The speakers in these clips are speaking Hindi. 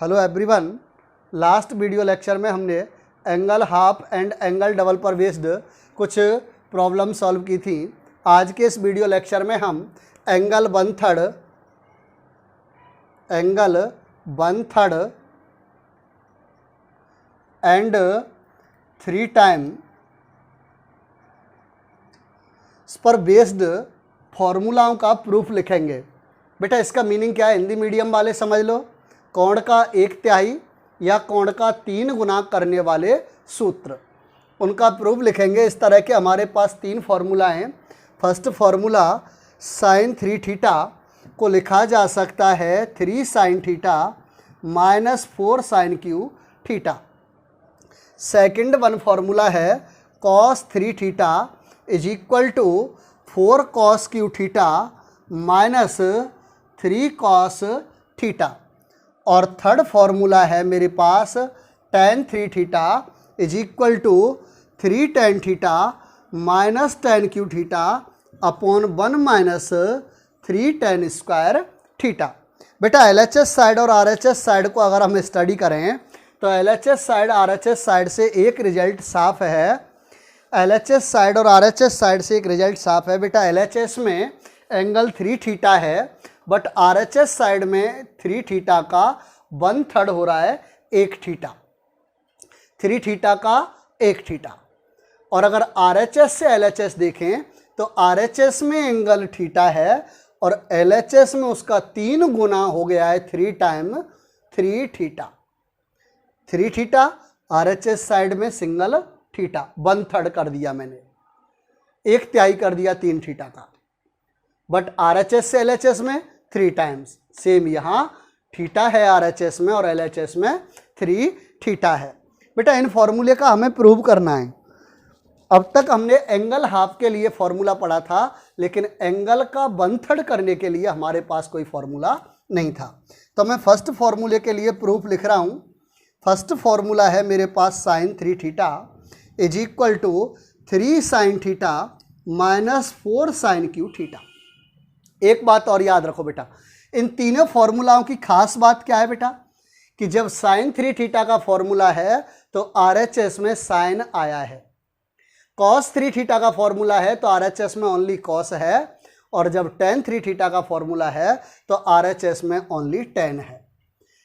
Hello everyone. Last video lecture में हमने angle half and angle double पर बेस्ड कुछ प्रॉब्लम सॉल्व की थी। आज के इस वीडियो लेक्चर में हम angle one third and 3 time पर बेस्ड फॉर्मूलाओं का प्रूफ लिखेंगे। बेटा इसका मीनिंग क्या है, हिंदी मीडियम वाले समझ लो। कोण का 1/3 या कोण का 3 गुना करने वाले सूत्र, उनका प्रूफ लिखेंगे। इस तरह के हमारे पास 3 फार्मूला हैं। फर्स्ट फार्मूला साइन 3 थीटा को लिखा जा सकता है 3 sine theta minus 4 sine cube theta. Second one formula है cos 3 theta is equal to 4 cos cube theta minus 3 cos theta. और थर्ड फार्मूला है मेरे पास tan 3 theta is equal to 3 tan theta minus tan cube theta upon 1 minus 3 tan square theta. बेटा LHS साइड और RHS साइड को अगर हम स्टडी करें तो LHS साइड RHS साइड से एक रिजल्ट साफ है। LHS साइड और RHS साइड से एक रिजल्ट साफ है। बेटा LHS में एंगल 3 थीटा है, बट RHS साइड में 3 थीटा का 1/3 हो रहा है 1 थीटा। 3 थीटा का 1 थीटा। और अगर RHS से LHS देखें तो RHS में एंगल थीटा है और LHS में उसका 3 गुना हो गया है 3 time 3 theta. 3 theta RHS side में सिंगल थीटा 1/3 कर दिया मैंने, 1/3 कर दिया 3 थीटा का। बट RHS से LHS में 3 टाइम्स। सेम यहाँ थीटा है RHS में और LHS में 3 थीटा है। बेटा इन फॉर्मूले का हमें प्रूव करना है। अब तक हमने एंगल हाफ के लिए फॉर्मूला पढ़ा था, लेकिन एंगल का 1/3 करने के लिए हमारे पास कोई फॉर्मूला नहीं था। तो मैं फर्स्ट फॉर्मूले के लिए प्रूफ लिख रहा हूँ। फर्स्ट फॉर्मूला है मेरे पास sine 3 theta is equal to 3 sine theta minus 4 sine cube theta. एक बात और याद रखो बेटा, इन तीनों फॉर्मूलाओं की खास बात क्या है बेटा, कि जब साइन 3 थीटा का फॉर्मूला है तो RHS में साइन आया है। कॉस 3 थीटा का फॉर्मूला है तो RHS में ओनली कॉस है, और जब tan 3 थीटा का फॉर्मूला है तो RHS में ओनली tan है।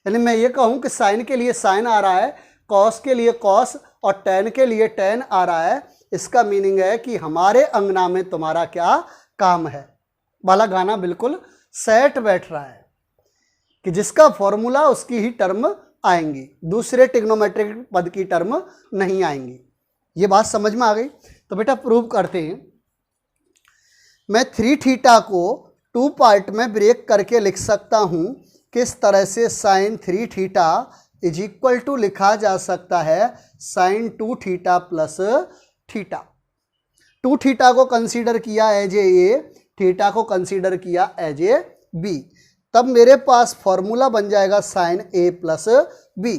यानी मैं ये कहूँ कि साइन के लिए साइन आ रहा है, कॉस के लिए कॉस और tan के लिए tan आ रहा है। इसका मीनिंग है कि हमारे अंगना में तुम्हारा क्या काम है वाला गाना बिल्कुल सेट बैठ रहा है, कि जिसका फॉर्मूला उसकी ही टर्म आएंगी, दूसरे ट्रिग्नोमेट्रिक पद की टर्म नहीं आएंगी। ये बात समझ में आ गई। तो बेटा प्रूव करते हैं। मैं 3 थीटा को 2 पार्ट में ब्रेक करके लिख सकता हूं। किस तरह से sine 3 theta is equal to लिखा जा सकता है sine 2 theta plus theta. 2 theta को कंसीडर किया एज ए, थीटा को कंसीडर किया एज ए बी। तब मेरे पास फॉर्मूला बन जाएगा साइन ए प्लस बी।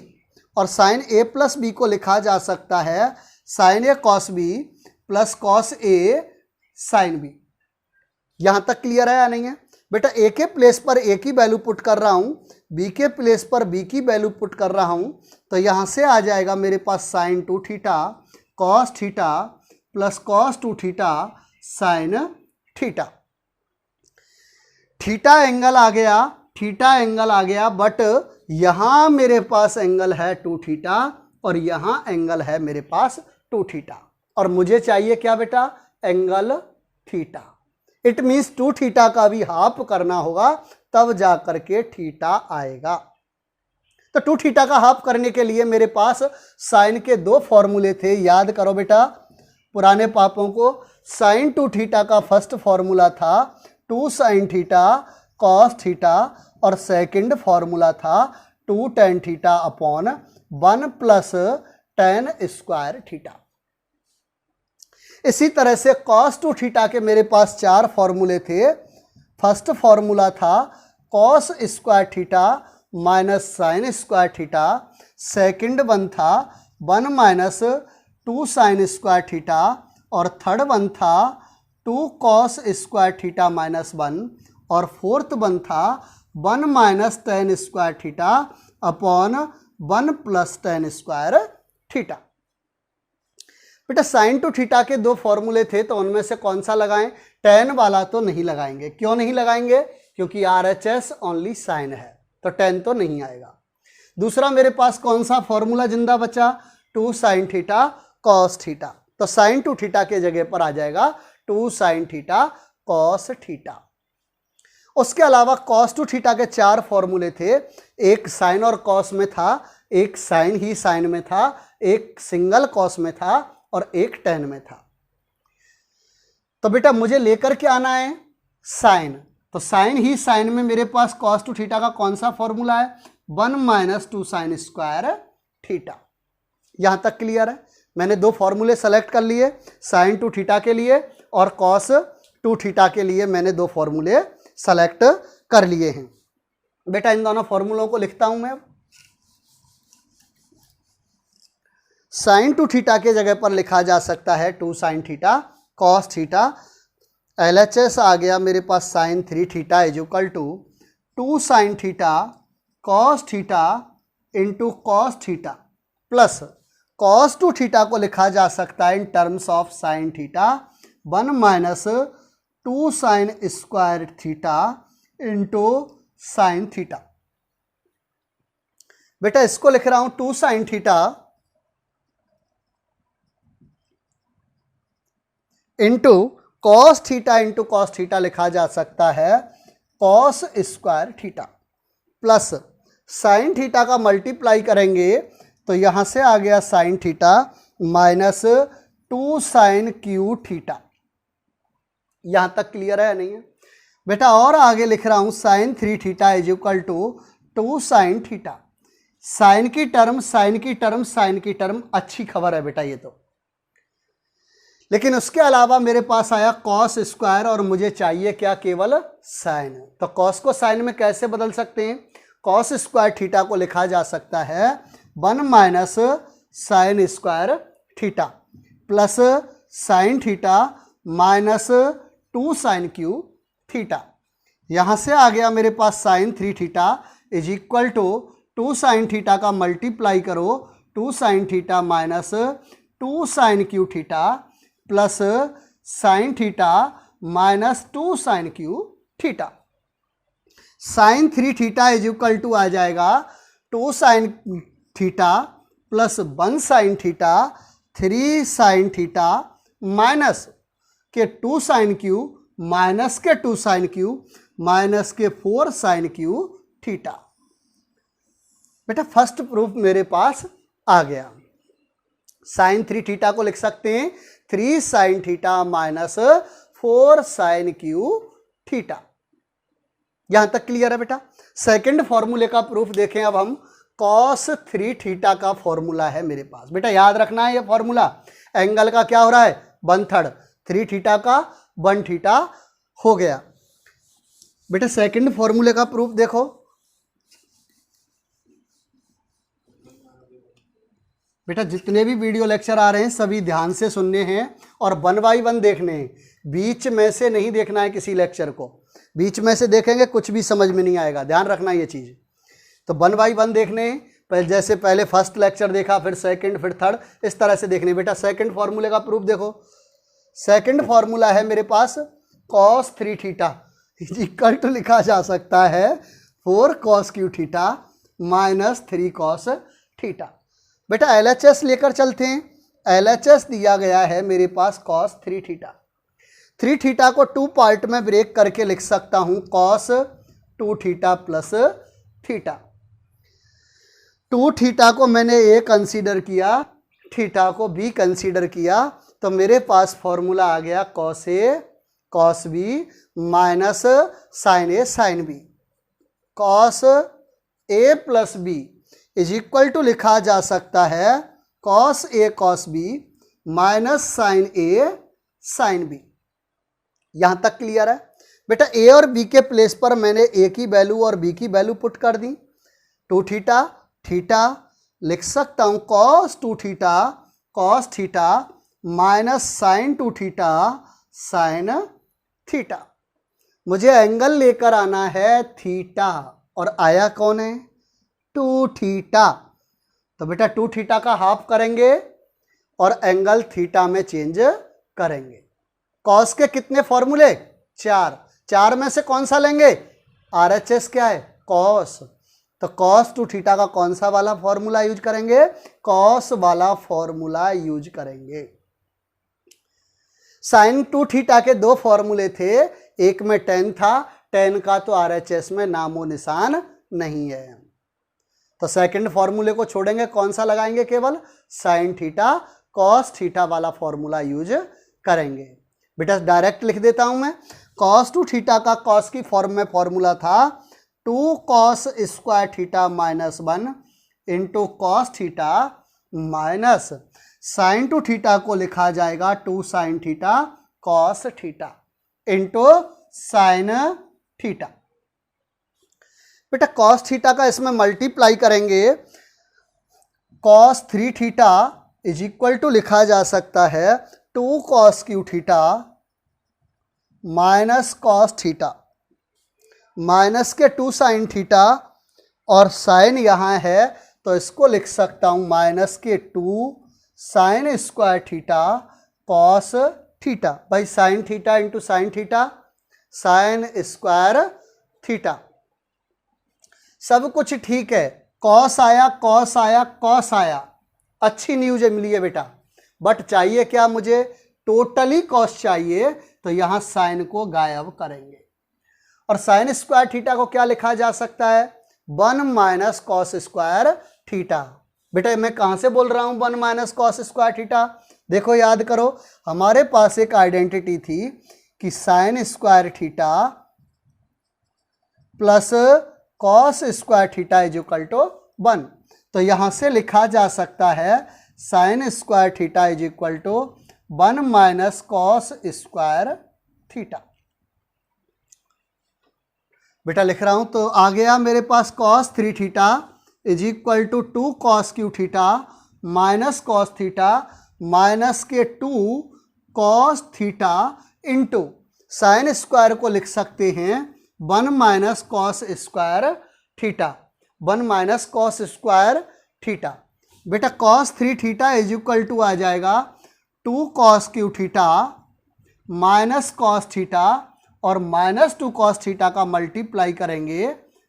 और साइन ए प्लस बी को लिखा जा सकता है sine A cos B plus cos A sine B. यहां तक क्लियर है या नहीं है? बेटा ए के प्लेस पर ए की वैल्यू पुट कर रहा हूं, बी के प्लेस पर बी की वैल्यू पुट कर रहा हूं, तो यहां से आ जाएगा मेरे पास sine 2 theta cos theta plus cos 2 theta sine theta. Theta angle आ गया, थीटा एंगल आ गया, बट यहां मेरे पास एंगल है 2 थीटा और यहां एंगल है मेरे पास 2 थीटा। और मुझे चाहिए क्या बेटा? Angle theta. It means 2 theta का भी हाफ करना होगा, तब जाकर के थीटा आएगा। तो 2 थीटा का हाफ करने के लिए मेरे पास साइन के 2 फॉर्मूले थे। याद करो बेटा पुराने पापों को। साइन 2 थीटा का फर्स्ट फॉर्मूला था 2 साइन थीटा कॉस थीटा, और सेकंड फॉर्मूला था 2 tan theta upon 1 plus tan square theta. इसी तरह से कॉस 2 थीटा के मेरे पास 4 फॉर्मूले थे। फर्स्ट फॉर्मूला था cos square theta minus sine square theta. Second one था 1 माइनस 2 साइन स्क्वायर थीटा, और थर्ड वन था 2 कॉस स्क्वायर थीटा माइनस 1, और फोर्थ वन था 1 minus ten square theta upon 1 plus ten square theta. बेटा साइन टू थीटा के दो फॉर्मूले थे, तो उनमें से कौन सा लगाएं? टेन वाला तो नहीं लगाएंगे। क्यों नहीं लगाएंगे? क्योंकि RHS ओनली साइन है, तो टेन तो नहीं आएगा। दूसरा मेरे पास कौन सा फॉर्मूला जिंदा बचा? 2 साइन थीटा कॉस थीटा, तो साइन टू थीटा के जगह पर आ जाएगा 2 साइन थीटा कॉस थीटा। उसके अलावा कॉस टू थीटा के 4 फॉर्मूले थे, एक साइन और कॉस में था, एक साइन ही साइन में था, एक सिंगल कॉस में था और एक टेन में था। तो बेटा मुझे लेकर के आना है साइन, तो साइन ही साइन में मेरे पास कॉस टू थीटा का कौन सा फॉर्मूला है? 1 माइनस 2 साइन स्क्वायर थीटा। यहां तक क्लियर है? मैंने दो फॉर्मूले सेलेक्ट कर लिए, साइन टू थीटा के लिए और कॉस टू थीटा के लिए मैंने दो फॉर्मूले सेलेक्ट कर लिए हैं। बेटा इन दोनों फॉर्मूलों को लिखता हूं मैं। साइन टू थीटा के जगह पर लिखा जा सकता है 2 sine theta cos theta. LHS आ गया मेरे पास sine 3 theta is equal to 2 sine theta cos theta into cos theta plus cos two theta को लिखा जा सकता है in terms of sine theta 1 minus 2 sine square theta into sine theta. बेटा इसको लिख रहा हूं 2 sine theta into cos theta into cos theta लिखा जा सकता है cos square theta plus sine theta का मल्टीप्लाई करेंगे तो यहां से आ गया sine theta minus 2 sine cube theta. यहां तक क्लियर है नहीं है? बेटा और आगे लिख रहा हूं sine 3 theta is equal to 2 sine theta. Sine की टर्म साइन की टर्म साइन की टर्म अच्छी खबर है बेटा ये तो। लेकिन उसके अलावा मेरे पास आया कॉस स्क्वायर और मुझे चाहिए क्या? केवल साइन। तो कॉस को साइन में कैसे बदल सकते हैं? कॉस स्क्वायर थीटा को लिखा जा सकता है 1 minus sine square theta plus sine theta minus 2 sine cube theta. यहां से आ गया मेरे पास sine 3 theta is equal to 2 sine theta का मल्टीप्लाई करो 2 sine theta minus 2 sine cube theta plus sine theta minus 2 sine cube theta. Sine 3 theta is equal to आ जाएगा 2 sine theta plus 1 sine theta 3 sine theta minus के 2 साइन क्यू माइनस के 2 साइन क्यू माइनस के 4 साइन क्यू थीटा। बेटा फर्स्ट प्रूफ मेरे पास आ गया। साइन 3 थीटा को लिख सकते हैं 3 sine theta minus 4 sine cube theta. यहां तक क्लियर है बेटा? सेकंड फॉर्मूले का प्रूफ देखें अब हम। कॉस 3 थीटा का फॉर्मूला है मेरे पास। बेटा याद रखना है ये फॉर्मूला। एंगल का क्या हो रहा है? 1/3। 3 थीटा का 1 थीटा हो गया। बेटा सेकंड फॉर्मूले का प्रूफ देखो। बेटा जितने भी वीडियो लेक्चर आ रहे हैं सभी ध्यान से सुनने हैं और 1 बाय 1 देखने हैं। बीच में से नहीं देखना है किसी लेक्चर को। बीच में से देखेंगे कुछ भी समझ में नहीं आएगा, ध्यान रखना ये चीज़। तो 1 बाय 1 देखने हैं, जैसे पहले फर्स्ट लेक्चर देखा, फिर सेकंड, फिर थर्ड, इस तरह से देखने। बेटा सेकंड फॉर्मूले का प्रूफ देखो। सेकंड फॉर्मूला है मेरे पास कॉस 3 थीटा इक्वल टू लिखा जा सकता है 4 cos cube theta minus 3 cos theta. बेटा LHS लेकर चलते हैं। LHS दिया गया है मेरे पास कॉस 3 थीटा। 3 थीटा को 2 पार्ट में ब्रेक करके लिख सकता हूं cos 2 theta plus theta. 2 theta को मैंने A कंसीडर किया, थीटा को B कंसीडर किया, तो मेरे पास फॉर्मूला आ गया cos A cos B minus sine A sine B। Cos A plus B is equal to लिखा जा सकता है cos A cos B minus sine A sine B। यहां तक क्लियर है? बेटा A और B के प्लेस पर मैंने A की वैल्यू और B की वैल्यू पुट कर दी। 2 थीटा थीटा लिख सकता हूं cos 2 theta cos theta minus sine 2 theta sine theta. मुझे एंगल लेकर आना है थीटा, और आया कौन है? 2 थीटा। तो बेटा 2 थीटा का हाफ करेंगे और एंगल थीटा में चेंज करेंगे। कॉस के कितने फॉर्मूले? 4 में से कौन सा लेंगे? RHS क्या है? कॉस। तो कॉस 2 थीटा का कौन सा वाला फॉर्मूला यूज करेंगे? कॉस वाला फॉर्मूला यूज करेंगे। साइन 2 थीटा के 2 फॉर्मूले थे, एक में tan था, tan का तो RHS में नामो निशान नहीं है। तो सेकंड फॉर्मूले को छोड़ेंगे, कौन सा लगाएंगे? केवल साइन थीटा कॉस थीटा वाला फॉर्मूला यूज करेंगे। बेटा डायरेक्ट लिख देता हूं मैं। कॉस 2 थीटा का कॉस की फॉर्म में फॉर्मूला था 2 cos square theta minus 1 into cos theta minus sine 2 theta को लिखा जाएगा 2 sine theta cos theta into sine theta. बेटा कॉस थीटा का इसमें मल्टीप्लाई करेंगे, cos 3 theta is equal to लिखा जा सकता है 2 cos cube theta minus cos theta, minus के 2 साइन थीटा, और साइन यहाँ है तो इसको लिख सकता हूँ माइनस के 2 sine square theta cos theta. भाई sine theta into sine theta, sine square theta. सब कुछ ठीक है, कॉस आया कॉस आया कॉस आया, अच्छी न्यूज मिली है बेटा। बट चाहिए क्या मुझे? टोटली कॉस चाहिए, तो यहां साइन को गायब करेंगे। और साइन स्क्वायर थीटा को क्या लिखा जा सकता है? 1 माइनस कॉस स्क्वायर थीटा। बेटा मैं कहां से बोल रहा हूं 1 माइनस कॉस स्क्वायर थीटा? देखो याद करो, हमारे पास एक आइडेंटिटी थी कि sine square theta plus cos square theta is equal to 1। तो यहां से लिखा जा सकता है sine square theta is equal to 1 minus cos square theta. बेटा लिख रहा हूं तो आ गया मेरे पास cos 3 theta is equal to 2 cos cube theta minus cos theta minus के 2 cos theta into sine square को लिख सकते हैं 1 minus cos square theta, 1 minus cos square theta. बेटा cos 3 theta is equal to आ जाएगा 2 cos cube theta minus cos theta, और माइनस 2 कॉस थीटा का मल्टीप्लाई करेंगे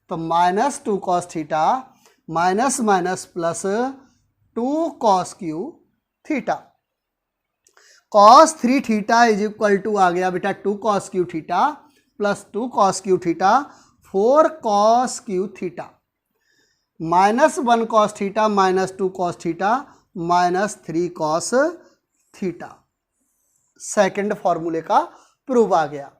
तो minus 2 cos theta minus minus plus 2 cos cube theta. Cos 3 theta is equal to आ गया बेटा 2 cos cube theta plus 2 cos cube theta 4 cos cube theta minus 1 cos theta minus 2 cos theta minus 3 cos theta. Second फॉर्मूले का प्रूफ आ गया।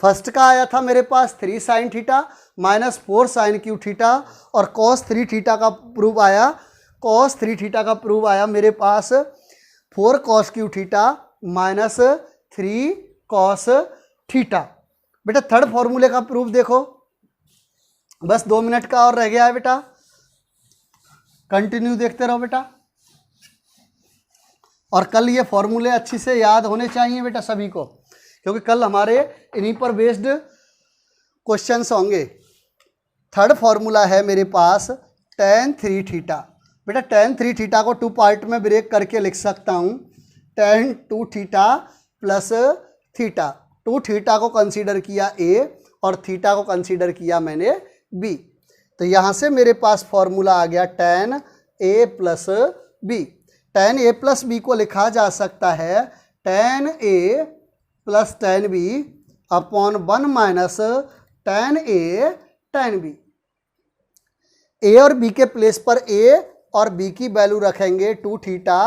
फर्स्ट का आया था मेरे पास 3 sine theta minus 4 sine cube theta, और कॉस 3 थीटा का प्रूफ आया, कॉस 3 थीटा का प्रूफ आया मेरे पास 4 cos cube theta minus 3 cos theta. बेटा थर्ड फॉर्मूले का प्रूफ देखो, बस 2 मिनट का और रह गया है बेटा, कंटिन्यू देखते रहो बेटा। और कल ये फॉर्मूले अच्छी से याद होने चाहिए बेटा सभी को, क्योंकि कल हमारे इन्हीं पर बेस्ड क्वेश्चंस होंगे। थर्ड फॉर्मूला है मेरे पास tan 3 थीटा। बेटा tan 3 थीटा को 2 पार्ट में ब्रेक करके लिख सकता हूँ tan 2 theta plus theta. 2 theta को कंसीडर किया A और थीटा को कंसीडर किया मैंने B। तो यहाँ से मेरे पास फॉर्मूला आ गया tan A plus B। tan A plus B को लिखा जा सकता है tan A plus tan B upon 1 minus tan A tan B। A और B के प्लेस पर A और B की वैल्यू रखेंगे 2 theta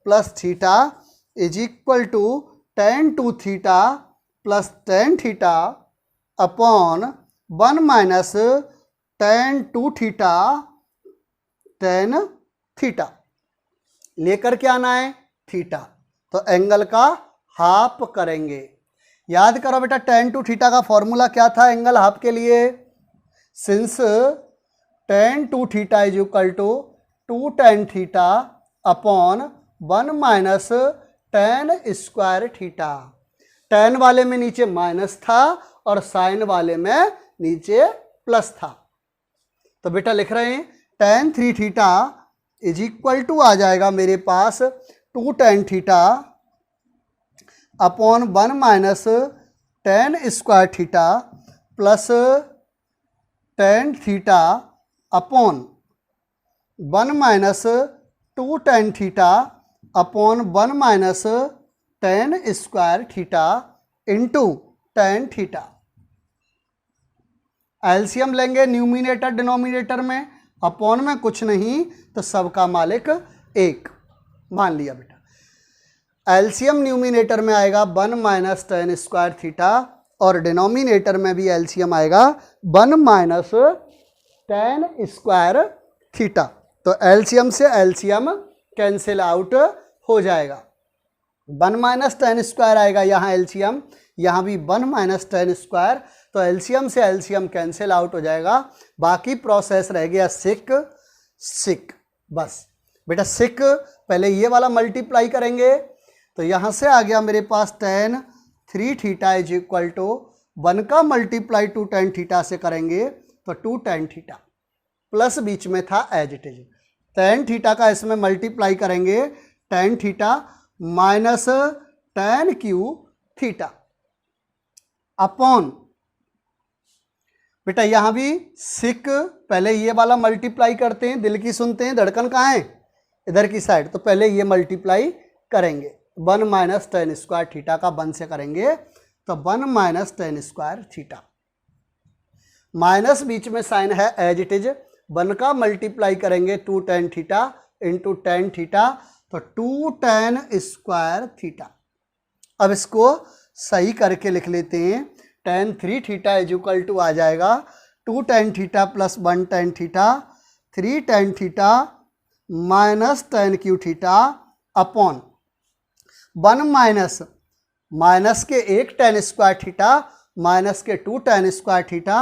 plus theta is equal to tan 2 theta plus tan theta upon 1 minus tan 2 theta tan theta. लेकर के आना है थीटा, तो एंगल का हाफ करेंगे। याद करो बेटा tan 2 थीटा का फॉर्मूला क्या था एंगल हाफ के लिए? Since tan 2 theta is equal to 2 tan theta upon 1 minus tan square theta. Tan वाले में नीचे माइनस था और साइन वाले में नीचे प्लस था। तो बेटा लिख रहे हैं tan 3 theta is equal to आ जाएगा मेरे पास 2 tan theta upon 1 minus tan square theta plus tan theta upon 1 minus 2 tan theta upon 1 minus tan square theta into tan theta. LCM लेंगे न्यूमिनेटर डिनोमिनेटर में, अपॉन में कुछ नहीं तो सबका मालिक एक मान लिया बेटा। एलसीएम न्यूमिनेटर में आएगा 1 माइनस tan स्क्वायर थीटा और डिनोमिनेटर में भी एलसीएम आएगा 1 माइनस tan स्क्वायर थीटा। तो एलसीएम से एलसीएम कैंसिल आउट हो जाएगा। 1 माइनस tan स्क्वायर आएगा यहाँ एलसीएम, यहाँ भी 1 माइनस tan स्क्वायर, तो एलसीएम से एलसीएम कैंसिल आउट हो जाएगा। बाकी प्रोसेस रह गया सिक सिक, बस बेटा सिक पहले ये वाला मल्टीप्लाई करेंगे तो यहाँ से आ गया मेरे पास tan 3 theta is equal to 1 का मल्टीप्लाई 2 tan थीटा से करेंगे तो 2 tan थीटा प्लस बीच में था as it is tan theta का इसमें मल्टीप्लाई करेंगे tan theta minus tan cube theta upon बेटा यहां भी सिक पहले ये वाला मल्टीप्लाई करते हैं, दिल की सुनते हैं, धड़कन कहाँ है इधर की साइड, तो पहले ये मल्टीप्लाई करेंगे 1 माइनस tan स्क्वायर थीटा का 1 से करेंगे तो 1 minus tan square theta minus बीच में साइन है एज इट इज 1 का मल्टीप्लाई करेंगे 2 tan theta into tan theta तो 2 tan स्क्वायर थीटा। अब इसको सही करके लिख लेते हैं tan 3 theta is equal to आ जाएगा 2 tan theta plus 1 tan theta 3 tan theta minus tan cube theta upon 1 minus minus के 1 tan स्क्वायर थीटा माइनस के 2 tan स्क्वायर थीटा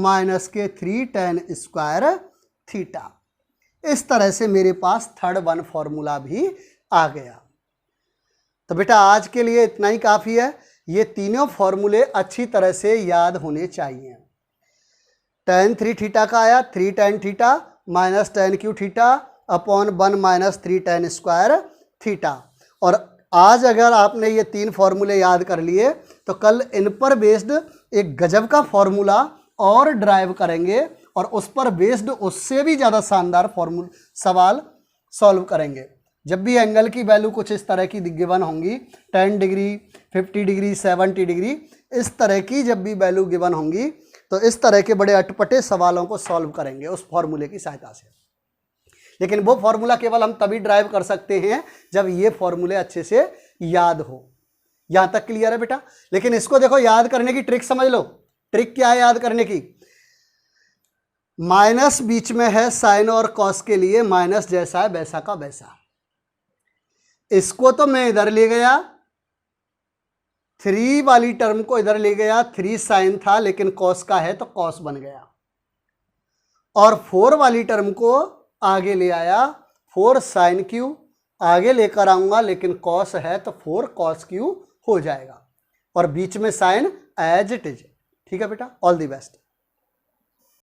माइनस के 3 tan स्क्वायर थीटा। इस तरह से मेरे पास थर्ड वन फॉर्मूला भी आ गया। तो बेटा आज के लिए इतना ही काफ़ी है। ये तीनों फॉर्मूले अच्छी तरह से याद होने चाहिए। tan 3 थीटा का आया 3 tan theta minus tan cube theta upon 1 minus 3 tan square theta. और आज अगर आपने ये तीन फॉर्मूले याद कर लिए तो कल इन पर बेस्ड एक गजब का फॉर्मूला और ड्राइव करेंगे और उस पर बेस्ड उससे भी ज़्यादा शानदार सवाल सॉल्व करेंगे। जब भी एंगल की वैल्यू कुछ इस तरह की गिवन होंगी 10 डिग्री 50 डिग्री 70 डिग्री इस तरह की जब भी वैल्यू गिवन होंगी तो इस तरह के बड़े अटपटे सवालों को सॉल्व करेंगे उस फॉर्मूले की सहायता से। लेकिन वो फॉर्मूला केवल हम तभी ड्राइव कर सकते हैं जब ये फॉर्मूले अच्छे से याद हो। यहाँ तक क्लियर है बेटा। लेकिन इसको देखो याद करने की ट्रिक समझ लो। ट्रिक क्या है याद करने की? माइनस बीच में है साइन और कॉस के लिए, माइनस जैसा है वैसा का वैसा। इसको तो मैं इधर ले गया, 3 वाली टर्म को इधर ले गया, 3 साइन था लेकिन कॉस का है तो कॉस बन गया। और 4 वाली टर्म को आगे ले आया, 4 साइन क्यू आगे लेकर आऊंगा लेकिन कॉस है तो 4 कॉस क्यू हो जाएगा। और बीच में साइन एज इट इज। ठीक है बेटा, ऑल द बेस्ट।